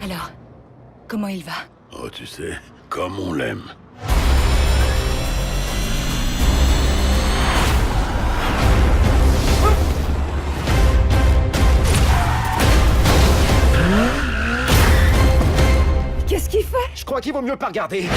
Alors, comment il va? Oh, tu sais, comme on l'aime. Qu'est-ce qu'il fait? Je crois qu'il vaut mieux pas regarder.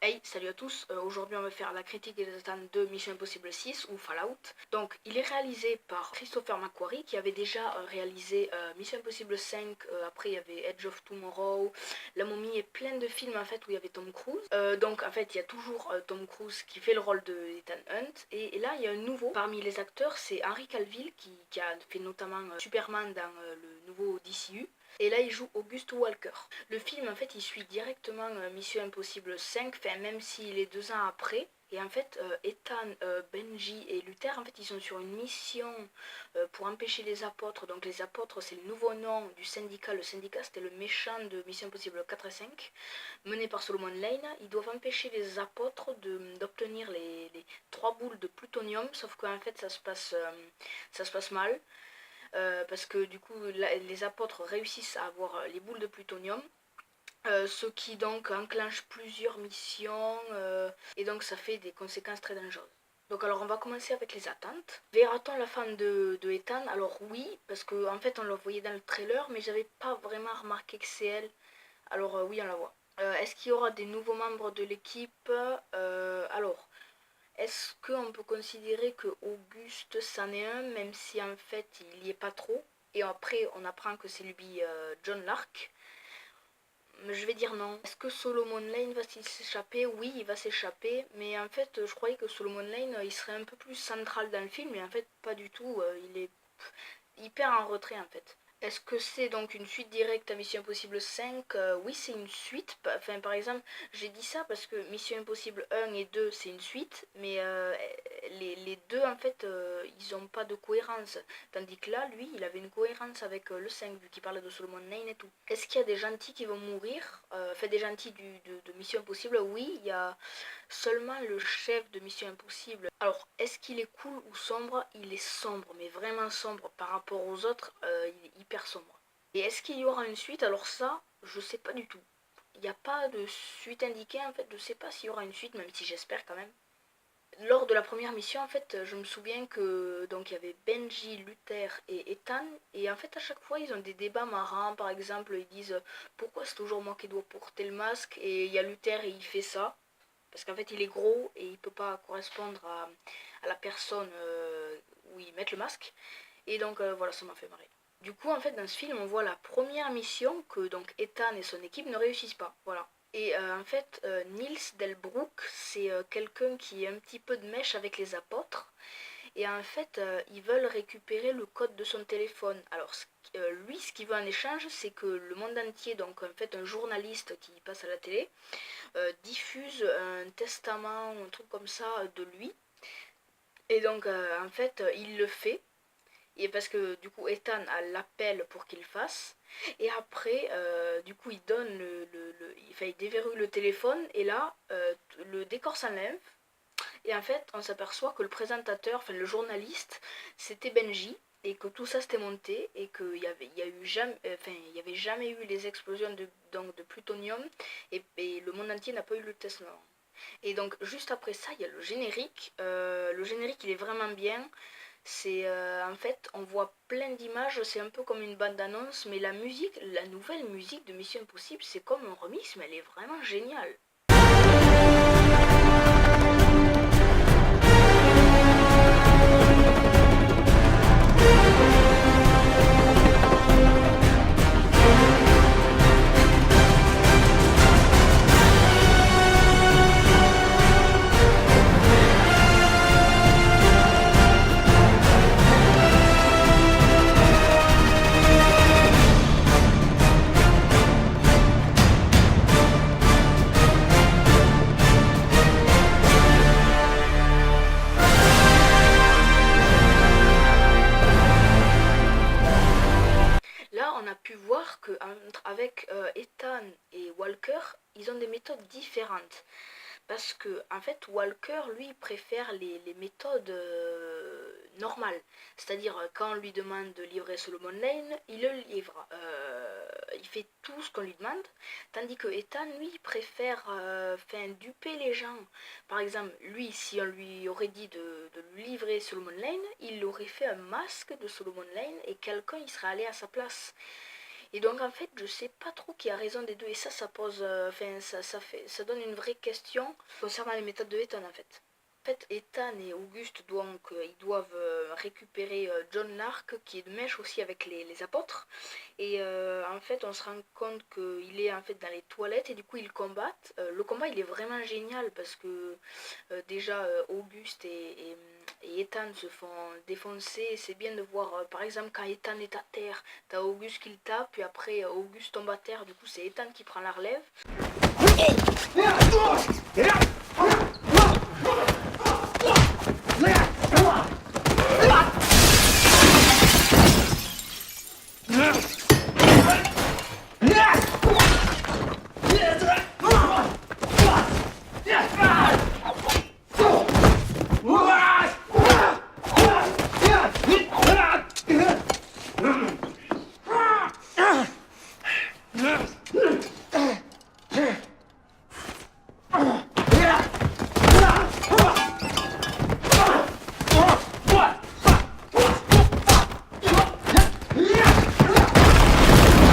Hey, salut à tous, aujourd'hui on va faire la critique des attentes de Mission Impossible 6 ou Fallout. Donc il est réalisé par Christopher McQuarrie qui avait déjà réalisé Mission Impossible 5, après il y avait Edge of Tomorrow, La Momie et plein de films en fait où il y avait Tom Cruise. Donc en fait il y a toujours Tom Cruise qui fait le rôle de Ethan Hunt et là il y a un nouveau parmi les acteurs, c'est Henry Cavill qui a fait notamment Superman dans le nouveau DCU. Et là, il joue August Walker. Le film, en fait, il suit directement Mission Impossible 5, enfin, même s'il est 2 ans après. Et en fait, Ethan, Benji et Luther, en fait, ils sont sur une mission pour empêcher les apôtres. Donc les apôtres, c'est le nouveau nom du syndicat. Le syndicat, c'était le méchant de Mission Impossible 4 et 5, mené par Solomon Lane. Ils doivent empêcher les apôtres d'obtenir les 3 boules de plutonium, sauf qu'en fait, ça se passe mal. Parce que du coup les apôtres réussissent à avoir les boules de plutonium, ce qui donc enclenche plusieurs missions, et donc ça fait des conséquences très dangereuses. Donc alors on va commencer avec les attentes. Verra-t-on la femme de Ethan? Alors oui, parce que en fait on la voyait dans le trailer, mais j'avais pas vraiment remarqué que c'est elle. Alors oui, on la voit. Est-ce qu'il y aura des nouveaux membres de l'équipe? Alors, est-ce qu'on peut considérer que Auguste c'en est un, même si en fait il y est pas trop? Et après on apprend que c'est lui, John Lark. Je vais dire non. Est-ce que Solomon Lane va s'échapper? Oui, il va s'échapper, mais en fait je croyais que Solomon Lane il serait un peu plus central dans le film, mais en fait pas du tout, il est hyper en retrait en fait. Est-ce que c'est donc une suite directe à Mission Impossible 5? Oui, c'est une suite. Enfin, par exemple, j'ai dit ça parce que Mission Impossible 1 et 2, c'est une suite, mais les deux, en fait, ils n'ont pas de cohérence. Tandis que là, lui, il avait une cohérence avec le 5, vu qu'il parlait de Solomon Lane et tout. Est-ce qu'il y a des gentils qui vont mourir? Enfin, des gentils de Mission Impossible? Oui, il y a seulement le chef de Mission Impossible. Alors, est-ce qu'il est cool ou sombre? Il est sombre, mais vraiment sombre par rapport aux autres, il est hyper sombre. Et est-ce qu'il y aura une suite? Alors ça, je sais pas du tout. Il n'y a pas de suite indiquée, en fait, je sais pas s'il y aura une suite, même si j'espère quand même. Lors de la première mission, en fait, je me souviens que donc il y avait Benji, Luther et Ethan, et en fait à chaque fois ils ont des débats marrants. Par exemple, ils disent pourquoi c'est toujours moi qui dois porter le masque, et il y a Luther et il fait ça parce qu'en fait il est gros et il peut pas correspondre à la personne où ils mettent le masque. Et donc voilà, ça m'a fait marrer. Du coup, en fait, dans ce film, on voit la première mission que donc Ethan et son équipe ne réussissent pas. Voilà. Et en fait, Niels Delbruck, c'est quelqu'un qui est un petit peu de mèche avec les apôtres. Et en fait, ils veulent récupérer le code de son téléphone. Alors, lui, ce qu'il veut en échange, c'est que le monde entier, donc en fait un journaliste qui passe à la télé, diffuse un testament, un truc comme ça de lui. Et donc, en fait, il le fait. Et parce que du coup, Ethan a l'appel pour qu'il fasse. Et après, du coup, il donne enfin, il déverrouille le téléphone. Et là, le décor s'enlève. Et en fait, on s'aperçoit que le présentateur, enfin le journaliste, c'était Benji. Et que tout ça s'était monté. Et qu'il y avait jamais eu les explosions de plutonium. Et le monde entier n'a pas eu le test Noir. Et donc, juste après ça, il y a le générique. Le générique, il est vraiment bien. C'est en fait, on voit plein d'images, c'est un peu comme une bande-annonce, mais la musique, la nouvelle musique de Mission Impossible, c'est comme un remix, mais elle est vraiment géniale. Là, on a pu voir que avec Ethan et Walker, ils ont des méthodes différentes. Parce que, en fait, Walker, lui, préfère les méthodes normales. C'est-à-dire, quand on lui demande de livrer Solomon Lane, il le livre. Il fait tout ce qu'on lui demande. Tandis que Ethan, lui, préfère duper les gens. Par exemple, lui, si on lui aurait dit de lui livrer Solomon Lane, il aurait fait un masque de Solomon Lane et quelqu'un, il serait allé à sa place. Et donc en fait, je sais pas trop qui a raison des deux et ça pose, ça donne une vraie question concernant les méthodes de Ethan en fait. En fait, Ethan et Auguste donc ils doivent récupérer John Lark qui est de mèche aussi avec les apôtres et en fait on se rend compte qu'il est en fait dans les toilettes et du coup ils combattent. Le combat il est vraiment génial parce que déjà Auguste et Ethan se font défoncer. C'est bien de voir, par exemple, quand Ethan est à terre, t'as Auguste qui le tape, puis après Auguste tombe à terre, du coup c'est Ethan qui prend la relève.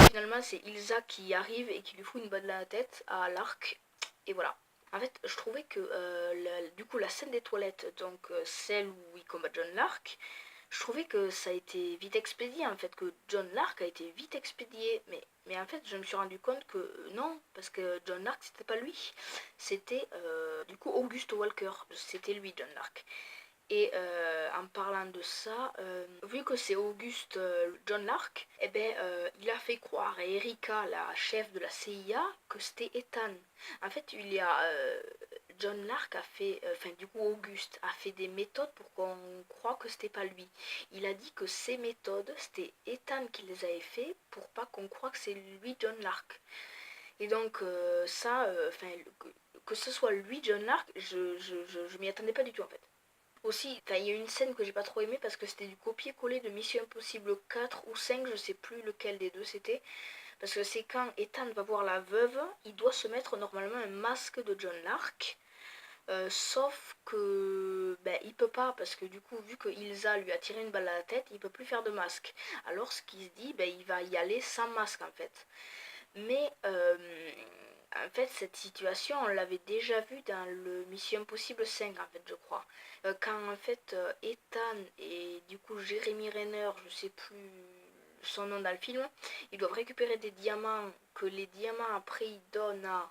Finalement, c'est Ilsa qui arrive et qui lui fout une balle dans la tête à Lark. Et voilà. En fait, je trouvais que du coup, la scène des toilettes, donc celle où il combat John Lark, je trouvais que ça a été vite expédié. En fait, que John Lark a été vite expédié. Mais en fait, je me suis rendu compte que non, parce que John Lark, c'était pas lui. C'était du coup Auguste Walker. C'était lui, John Lark. Et en parlant de ça, vu que c'est Auguste John Lark, eh ben, il a fait croire à Erika, la chef de la CIA, que c'était Ethan. En fait, John Lark a fait, du coup Auguste a fait des méthodes pour qu'on croie que c'était pas lui. Il a dit que ces méthodes, c'était Ethan qui les avait fait pour pas qu'on croie que c'est lui John Lark. Et donc que ce soit lui John Lark, je m'y attendais pas du tout en fait. Aussi, il y a une scène que j'ai pas trop aimée parce que c'était du copier-coller de Mission Impossible 4 ou 5, je sais plus lequel des deux c'était. Parce que c'est quand Ethan va voir la veuve, il doit se mettre normalement un masque de John Lark. Sauf que il peut pas parce que du coup vu que Ilsa lui a tiré une balle à la tête, il peut plus faire de masque. Alors ce qu'il se dit, il va y aller sans masque en fait. Mais en fait, cette situation, on l'avait déjà vue dans le Mission Impossible 5, en fait, je crois. Quand, en fait, Ethan et du coup Jeremy Renner, je sais plus son nom dans le film, ils doivent récupérer des diamants, que les diamants, après, ils donnent à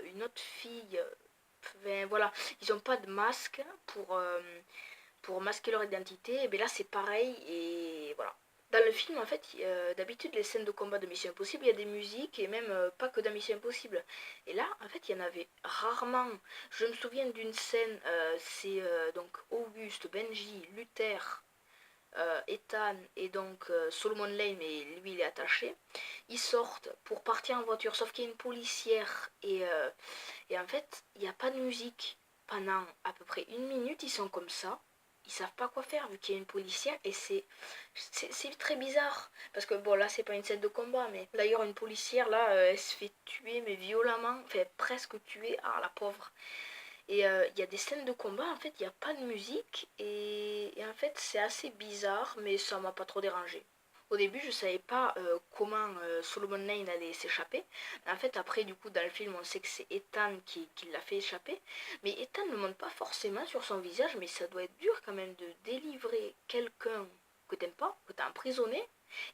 une autre fille. Voilà, ils n'ont pas de masque pour masquer leur identité. Et bien là, c'est pareil, et voilà. Dans le film, en fait, d'habitude, les scènes de combat de Mission Impossible, il y a des musiques, et même pas que dans Mission Impossible. Et là, en fait, il y en avait rarement. Je me souviens d'une scène, c'est donc Auguste, Benji, Luther, Ethan et donc Solomon Lane, mais lui, il est attaché. Ils sortent pour partir en voiture, sauf qu'il y a une policière, et en fait, il n'y a pas de musique. Pendant à peu près une minute, ils sont comme ça. Ils savent pas quoi faire vu qu'il y a une policière et c'est très bizarre parce que bon là c'est pas une scène de combat mais d'ailleurs une policière là elle se fait tuer mais violemment, enfin presque tuer, ah la pauvre. Et il y a des scènes de combat en fait il n'y a pas de musique et en fait c'est assez bizarre mais ça m'a pas trop dérangé. Au début, je savais pas comment Solomon Lane allait s'échapper. En fait, après, du coup, dans le film, on sait que c'est Ethan qui l'a fait échapper. Mais Ethan ne montre pas forcément sur son visage, mais ça doit être dur quand même de délivrer quelqu'un que t'aimes pas, que t'as emprisonné,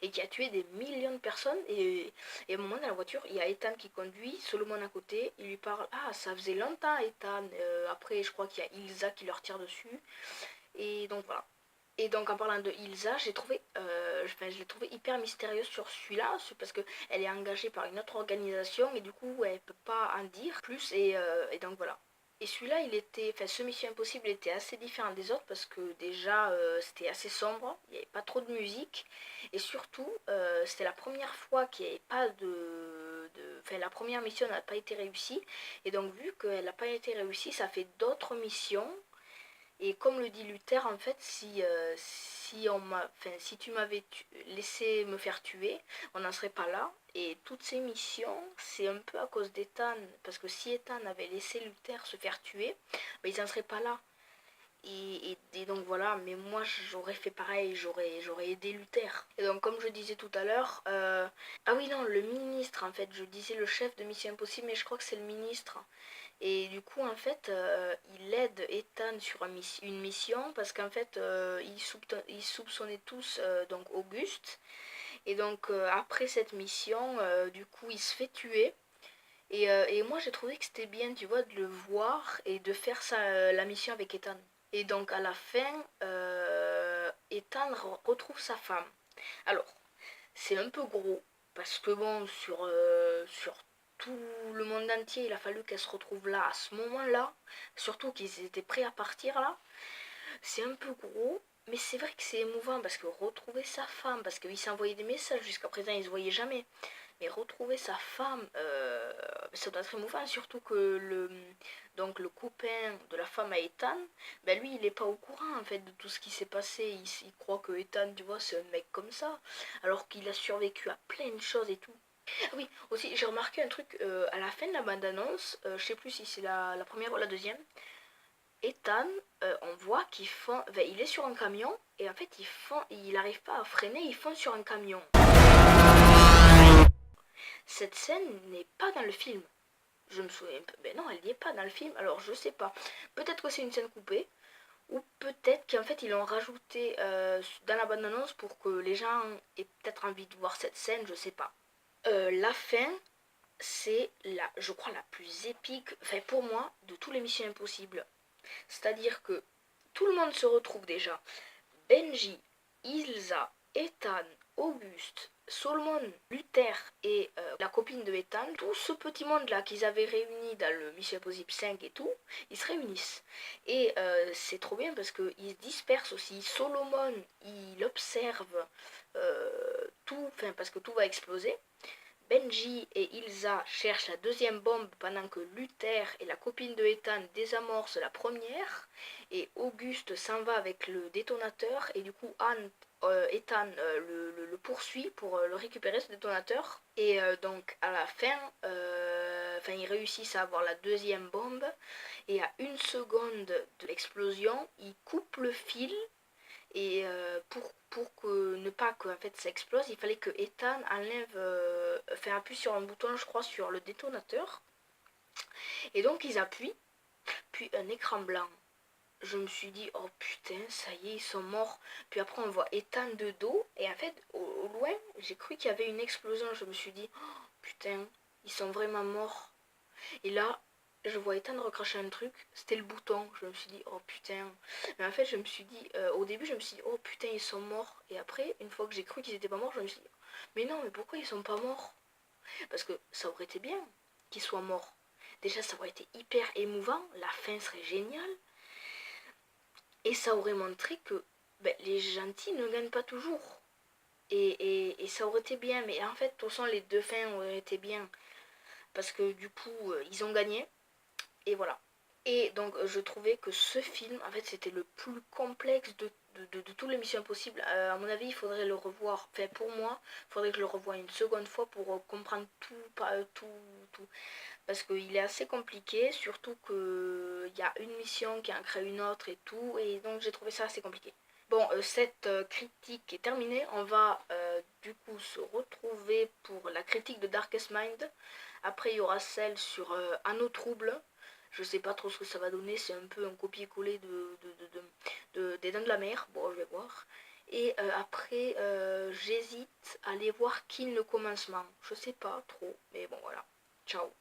et qui a tué des millions de personnes. Et à un moment, dans la voiture, il y a Ethan qui conduit, Solomon à côté, il lui parle. Ah, ça faisait longtemps, Ethan. Après, je crois qu'il y a Ilsa qui leur tire dessus. Et donc, voilà. Et donc en parlant de Ilsa, je l'ai trouvée hyper mystérieuse sur celui-là, parce qu'elle est engagée par une autre organisation et du coup elle peut pas en dire plus et donc voilà. Et celui-là, ce Mission Impossible était assez différent des autres parce que déjà c'était assez sombre, il n'y avait pas trop de musique et surtout c'était la première fois qu'il n'y avait pas enfin, la première mission n'a pas été réussie. Et donc vu qu'elle n'a pas été réussie, ça fait d'autres missions. Et comme le dit Luther, en fait, si tu m'avais laissé me faire tuer, on n'en serait pas là. Et toutes ces missions, c'est un peu à cause d'Ethan. Parce que si Ethan avait laissé Luther se faire tuer, ben, ils n'en seraient pas là. Et donc voilà, mais moi j'aurais fait pareil, j'aurais aidé Luther. Et donc comme je disais tout à l'heure, ah oui non, le ministre en fait, je disais le chef de Mission Impossible, mais je crois que c'est le ministre. Et du coup en fait, il aide Ethan sur une mission parce qu'en fait, ils soupçonnaient tous donc Auguste. Et donc après cette mission, du coup il se fait tuer. Et moi j'ai trouvé que c'était bien, tu vois, de le voir et de faire la mission avec Ethan. Et donc à la fin, Ethan retrouve sa femme. Alors, c'est un peu gros, parce que bon, sur tout le monde entier, il a fallu qu'elle se retrouve là, à ce moment-là, surtout qu'ils étaient prêts à partir là. C'est un peu gros, mais c'est vrai que c'est émouvant, parce que retrouver sa femme, parce qu'il s'envoyait des messages, jusqu'à présent ils se voyaient jamais. Mais retrouver sa femme, ça doit être émouvant, surtout que donc le copain de la femme à Ethan, ben lui il est pas au courant en fait de tout ce qui s'est passé. Il croit que Ethan, tu vois, c'est un mec comme ça, alors qu'il a survécu à plein de choses et tout. Ah oui, aussi j'ai remarqué un truc à la fin de la bande-annonce, je sais plus si c'est la première ou la deuxième. Ethan, on voit il est sur un camion et en fait il n'arrive pas à freiner, il fonce sur un camion. Cette scène n'est pas dans le film. Je me souviens. Ben non, elle n'y est pas dans le film. Alors je sais pas. Peut-être que c'est une scène coupée. Ou peut-être qu'en fait ils l'ont rajouté dans la bande-annonce pour que les gens aient peut-être envie de voir cette scène. Je sais pas. La fin, c'est je crois la plus épique. Enfin pour moi, de tous les Missions Impossibles. C'est-à-dire que tout le monde se retrouve déjà. Benji, Ilsa, Ethan, Auguste, Solomon, Luther et la copine de Ethan, tout ce petit monde-là qu'ils avaient réuni dans le Mission Impossible 5 et tout, ils se réunissent. Et c'est trop bien parce qu'ils se dispersent aussi. Solomon, il observe tout, parce que tout va exploser. Benji et Ilsa cherchent la deuxième bombe pendant que Luther et la copine de Ethan désamorcent la première. Et Auguste s'en va avec le détonateur et du coup Ethan le poursuit pour le récupérer ce détonateur. Et donc à la fin, ils réussissent à avoir la deuxième bombe. Et à 1 seconde de l'explosion, ils coupent le fil. Et pour que ne pas que en fait ça explose, il fallait que Ethan appuie sur un bouton, je crois, sur le détonateur. Et donc ils appuient, puis un écran blanc. Je me suis dit, oh putain, ça y est, ils sont morts. Puis après on voit Ethan de dos, et en fait au loin, j'ai cru qu'il y avait une explosion. Je me suis dit, oh putain, ils sont vraiment morts. Et là, je vois Ethan recracher un truc, c'était le bouton. Je me suis dit, oh putain. Mais en fait, je me suis dit, au début, je me suis dit, oh putain, ils sont morts. Et après, une fois que j'ai cru qu'ils étaient pas morts, je me suis dit, mais non, mais pourquoi ils sont pas morts? Parce que ça aurait été bien qu'ils soient morts. Déjà, ça aurait été hyper émouvant, la fin serait géniale. Et ça aurait montré que les gentils ne gagnent pas toujours. Et ça aurait été bien, mais en fait, de toute façon, les deux fins auraient été bien. Parce que du coup, ils ont gagné. Et voilà. Et donc je trouvais que ce film, en fait, c'était le plus complexe de toutes les Missions Impossibles. À mon avis, il faudrait le revoir. Enfin, pour moi, il faudrait que je le revoie une seconde fois pour comprendre tout. Parce qu'il est assez compliqué, surtout qu'il y a une mission qui en crée une autre et tout. Et donc j'ai trouvé ça assez compliqué. Bon, cette critique est terminée. On va du coup se retrouver pour la critique de Darkest Mind. Après, il y aura celle sur Anneau Trouble. Je sais pas trop ce que ça va donner. C'est un peu un copier-coller des Dents de la Mer. Bon, je vais voir. Et après, j'hésite à aller voir Kill le commencement. Je sais pas trop. Mais bon, voilà. Ciao.